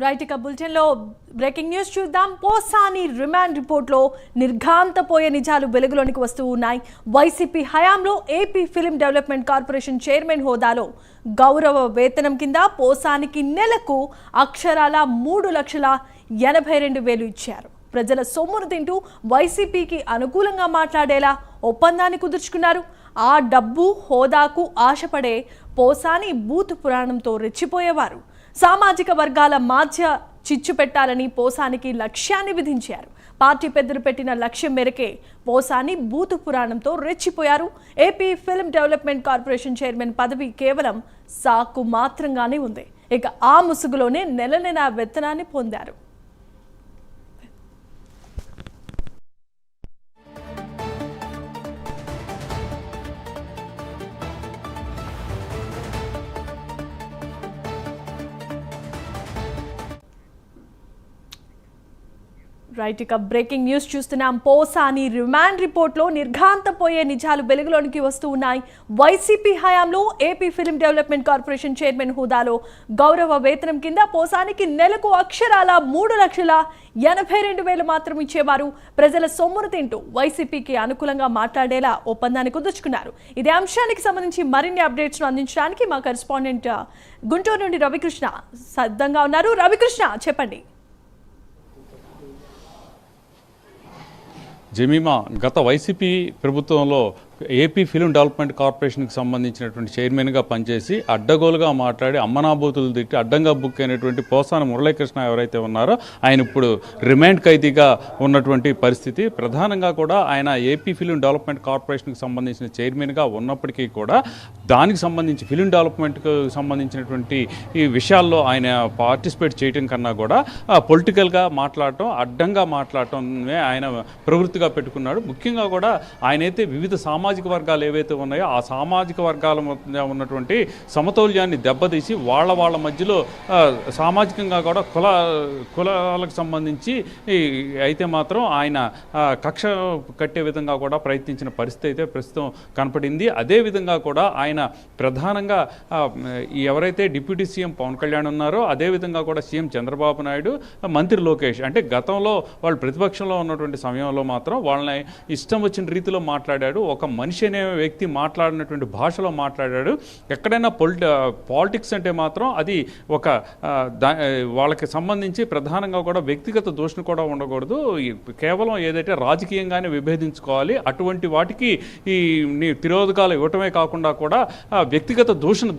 Right ఇక బులెటిన్లో breaking news చూద్దాం. పోసాని రిమాండ్ రిపోర్ట్లో నిర్ఘాంతపోయే నిజాలు వెలుగులోనికి వస్తూ ఉన్నాయి. వైసీపీ హయాంలో AP film development corporation chairman హోదాలో గౌరవ వేతనం కింద పోసానికి నెలకు అక్షరాల 3,82,000 ఇచ్చారు. ప్రజల సొమ్మును తింటూ వైసీపీకి అనుకూలంగా మాట్లాడేలా ఒప్పందాన్ని కుదుర్చుకున్నారు. ఆ డబ్బు హోదాకు ఆశపడే పోసాని బూత్ పురాణంతో రెచ్చిపోయేవారు. సామాజిక వర్గాల మధ్య చిచ్చు పెట్టాలని పోసానికి లక్ష్యాన్ని విధించారు. పార్టీ పెద్దలు పెట్టిన లక్ష్యం మేరకే పోసాని బూతు పురాణంతో రెచ్చిపోయారు. AP film development corporation chairman పదవి కేవలం సాకు మాత్రంగానే ఉంది. ఇక ఆ ముసుగులోనే నెల వేతనాన్ని పొందారు. రైట్ ఇక బ్రేకింగ్ న్యూస్ చూస్తున్నాం. పోసాని రిమాండ్ రిపోర్ట్లో నిర్ఘాంతపోయే నిజాలు వెలుగులోనికి వస్తూ ఉన్నాయి. వైసీపీ హయాంలో AP film development corporation chairman హోదాలో గౌరవ వేతనం కింద పోసానికి నెలకు అక్షరాల 3,82,000 మాత్రం ఇచ్చేవారు. ప్రజల సొమ్మును తింటూ వైసీపీకి అనుకూలంగా మాట్లాడేలా ఒప్పందాన్ని కుదుర్చుకున్నారు. ఇదే అంశానికి సంబంధించి మరిన్ని అప్డేట్స్ను అందించడానికి మా కరెస్పాండెంట్ గుంటూరు నుండి రవికృష్ణ సిద్ధంగా ఉన్నారు. రవికృష్ణ, చెప్పండి. జమీమా, గత వైసీపీ ప్రభుత్వంలో ఏపీ ఫిల్మ్ డెవలప్మెంట్ కార్పొరేషన్కి సంబంధించినటువంటి చైర్మన్గా పనిచేసి అడ్డగోలుగా మాట్లాడి అమ్మనాబూతులు తిట్టి అడ్డంగా బుక్ అయినటువంటి పోసాని మురళీకృష్ణ ఎవరైతే ఉన్నారో ఆయన ఇప్పుడు రిమాండ్ ఖైదీగా ఉన్నటువంటి పరిస్థితి. ప్రధానంగా కూడా ఆయన ఏపీ ఫిల్మ్ డెవలప్మెంట్ కార్పొరేషన్కి సంబంధించిన చైర్మన్గా ఉన్నప్పటికీ కూడా దానికి సంబంధించి ఫిల్మ్ డెవలప్మెంట్కి సంబంధించినటువంటి ఈ విషయాల్లో ఆయన పార్టిసిపేట్ చేయడం కన్నా కూడా పొలిటికల్గా మాట్లాడటం, అడ్డంగా మాట్లాడటమే ఆయన ప్రవృత్తిగా పెట్టుకున్నాడు. ముఖ్యంగా కూడా ఆయనైతే వివిధ సామాజిక వర్గాలు ఏవైతే ఉన్నాయో ఆ సామాజిక వర్గాల మధ్య ఉన్నటువంటి సమతౌల్యాన్ని దెబ్బతీసి వాళ్ళ మధ్యలో సామాజికంగా కూడా కులాలకు సంబంధించి అయితే మాత్రం ఆయన కక్ష కట్టే విధంగా కూడా ప్రయత్నించిన పరిస్థితి అయితే ప్రస్తుతం కనపడింది. అదేవిధంగా కూడా ఆయన ప్రధానంగా ఎవరైతే డిప్యూటీ సీఎం పవన్ కళ్యాణ్ ఉన్నారో అదేవిధంగా కూడా సీఎం చంద్రబాబు నాయుడు, మంత్రి లోకేష్, అంటే గతంలో వాళ్ళు ప్రతిపక్షంలో ఉన్నటువంటి సమయంలో మాత్రం వాళ్ళని ఇష్టం వచ్చిన రీతిలో మాట్లాడాడు. ఒక మనిషి అనే వ్యక్తి మాట్లాడినటువంటి భాషలో మాట్లాడాడు. ఎక్కడైనా పాలిటిక్స్ అంటే మాత్రం అది ఒక వాళ్ళకి సంబంధించి ప్రధానంగా కూడా వ్యక్తిగత దూషణ కూడా ఉండకూడదు. కేవలం ఏదైతే రాజకీయంగానే విభేదించుకోవాలి. అటువంటి వాటికి ఈ తిరోధకాలు ఇవ్వటమే కాకుండా కూడా వ్యక్తిగత దూషణ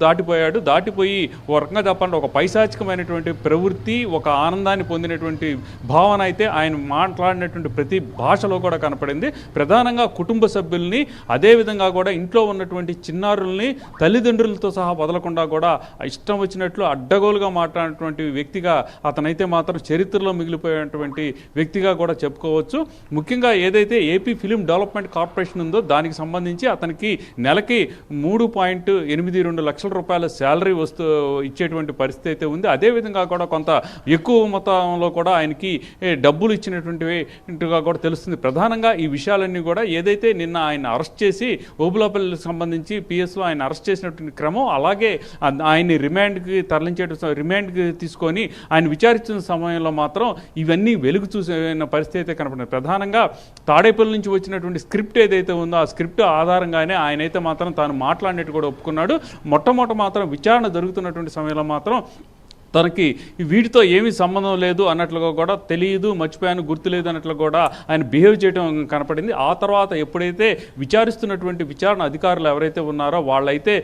దాటిపోయి ఒక రకంగా చెప్పండి ఒక పైశాచికమైనటువంటి ప్రవృత్తి, ఒక ఆనందాన్ని పొందినటువంటి భావన అయితే ఆయన మాట్లాడినటువంటి ప్రతి భాషలో కూడా కనపడింది. ప్రధానంగా కుటుంబ సభ్యుల్ని, అదేవిధంగా కూడా ఇంట్లో ఉన్నటువంటి చిన్నారుల్ని తల్లిదండ్రులతో సహా వదలకుండా కూడా ఇష్టం వచ్చినట్లు అడ్డగోలుగా మాట్లాడినటువంటి వ్యక్తిగా అతనైతే మాత్రం చరిత్రలో మిగిలిపోయేటువంటి వ్యక్తిగా కూడా చెప్పుకోవచ్చు. ముఖ్యంగా ఏదైతే ఏపీ ఫిల్మ్ డెవలప్మెంట్ కార్పొరేషన్ ఉందో దానికి సంబంధించి అతనికి నెలకి 3.82 లక్షల రూపాయల శాలరీ ఇచ్చేటువంటి పరిస్థితి అయితే ఉంది. అదేవిధంగా కూడా కొంత ఎక్కువ మొత్తంలో కూడా ఆయనకి డబ్బులు ఇచ్చినటువంటివిగా కూడా తెలుస్తుంది. ప్రధానంగా ఈ విషయాలన్నీ కూడా ఏదైతే నిన్న ఆయన అరెస్ట్ చేసి ఓబులాపల్లికి సంబంధించి పిఎస్లో ఆయన అరెస్ట్ చేసినటువంటి క్రమం, అలాగే ఆయన్ని రిమాండ్కి తీసుకొని ఆయన విచారించిన సమయంలో మాత్రం ఇవన్నీ వెలుగు చూసిన పరిస్థితి అయితే కనపడింది. ప్రధానంగా తాడేపల్లి నుంచి వచ్చినటువంటి స్క్రిప్ట్ ఏదైతే ఉందో ఆ స్క్రిప్ట్ ఆధారంగానే ఆయనైతే మాత్రం తాను మాట్లాడినట్టు కూడా ఒప్పుకున్నాడు. మొట్టమొదట మాత్రం విచారణ జరుగుతున్నటువంటి సమయంలో మాత్రం తనకి వీటితో ఏమీ సంబంధం లేదు అన్నట్లుగా కూడా తెలియదు, మర్చిపోయాను, గుర్తులేదు అన్నట్లు కూడా ఆయన బిహేవ్ చేయడం కనపడింది. ఆ తర్వాత ఎప్పుడైతే విచారిస్తున్నటువంటి విచారణ అధికారులు ఎవరైతే ఉన్నారో వాళ్ళైతే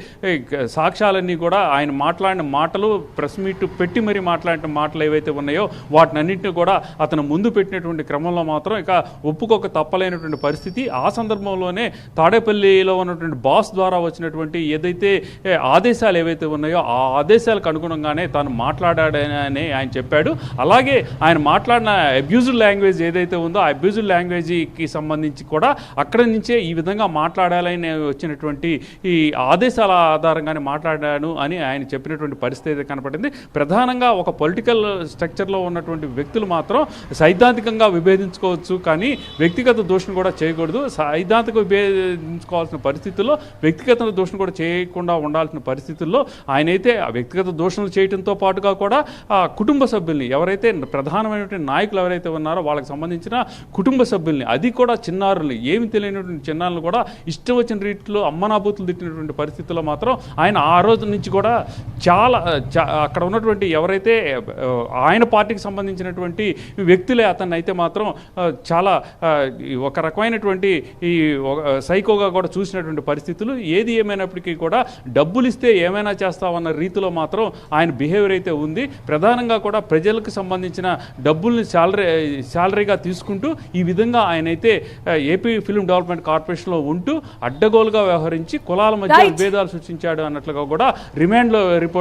సాక్ష్యాలన్నీ కూడా ఆయన మాట్లాడిన మాటలు, ప్రెస్ మీట్ పెట్టి మరీ మాట్లాడిన మాటలు ఏవైతే ఉన్నాయో వాటినన్నింటినీ కూడా అతను ముందు పెట్టినటువంటి క్రమంలో మాత్రం ఇక ఒప్పుకోక తప్పలేనటువంటి పరిస్థితి. ఆ సందర్భంలోనే తాడేపల్లిలో ఉన్నటువంటి బాస్ ద్వారా వచ్చినటువంటి ఏదైతే ఆదేశాలు ఏవైతే ఉన్నాయో ఆ ఆదేశాలకు అనుగుణంగానే తాను మాట్లాడాడని ఆయన చెప్పాడు. అలాగే ఆయన మాట్లాడిన అబ్యూజ్డ్ లాంగ్వేజ్ ఏదైతే ఉందో ఆ అబ్యూజ్డ్ లాంగ్వేజ్కి సంబంధించి కూడా అక్కడి నుంచే ఈ విధంగా మాట్లాడాలని వచ్చినటువంటి ఈ ఆదేశాల ఆధారంగానే మాట్లాడాను అని ఆయన చెప్పినటువంటి పరిస్థితి కనపడింది. ప్రధానంగా ఒక పొలిటికల్ స్ట్రక్చర్లో ఉన్నటువంటి వ్యక్తులు మాత్రం సైద్ధాంతికంగా విభేదించుకోవచ్చు, కానీ వ్యక్తిగత దూషణ కూడా చేయకూడదు. సైద్ధాంతిక విభేదించుకోవాల్సిన పరిస్థితుల్లో వ్యక్తిగత దూషణ కూడా చేయకుండా ఉండాల్సిన పరిస్థితుల్లో ఆయనైతే వ్యక్తిగత దూషణలు చేయడంతో పాటుగా ప్రధానంగా కూడా కుటుంబ సభ్యుల్ని ఎవరైతే ప్రధానమైనటువంటి నాయకులు ఎవరైతే ఉన్నారో వాళ్ళకి సంబంధించిన కుటుంబ సభ్యుల్ని, అది కూడా చిన్నారుల్ని, ఏమి తెలియనటువంటి చిన్నారులు కూడా ఇష్టం వచ్చిన రీతిలో అమ్మనాబూతులు తిట్టినటువంటి పరిస్థితుల్లో మాత్రం ఆయన ఆ రోజు నుంచి కూడా చాలా అక్కడ ఉన్నటువంటి ఎవరైతే ఆయన పార్టీకి సంబంధించినటువంటి వ్యక్తులే అతన్ని అయితే మాత్రం చాలా ఒక రకమైనటువంటి ఈ సైకోగా కూడా చూసినటువంటి పరిస్థితులు. ఏది ఏమైనప్పటికీ కూడా డబ్బులు ఇస్తే ఏమైనా చేస్తామన్న రీతిలో మాత్రం ఆయన బిహేవియర్ అయితే ఉంది. ప్రధానంగా కూడా ప్రజలకు సంబంధించిన డబ్బుల్ని శాలరీగా తీసుకుంటూ ఈ విధంగా ఆయన అయితే ఏపీ ఫిల్మ్ డెవలప్మెంట్ కార్పొరేషన్లో ఉంటూ అడ్డగోలుగా వ్యవహరించి కులాల మధ్య విభేదాలు సృష్టించాడు అన్నట్లుగా కూడా రిమాండ్లో రిపోర్ట్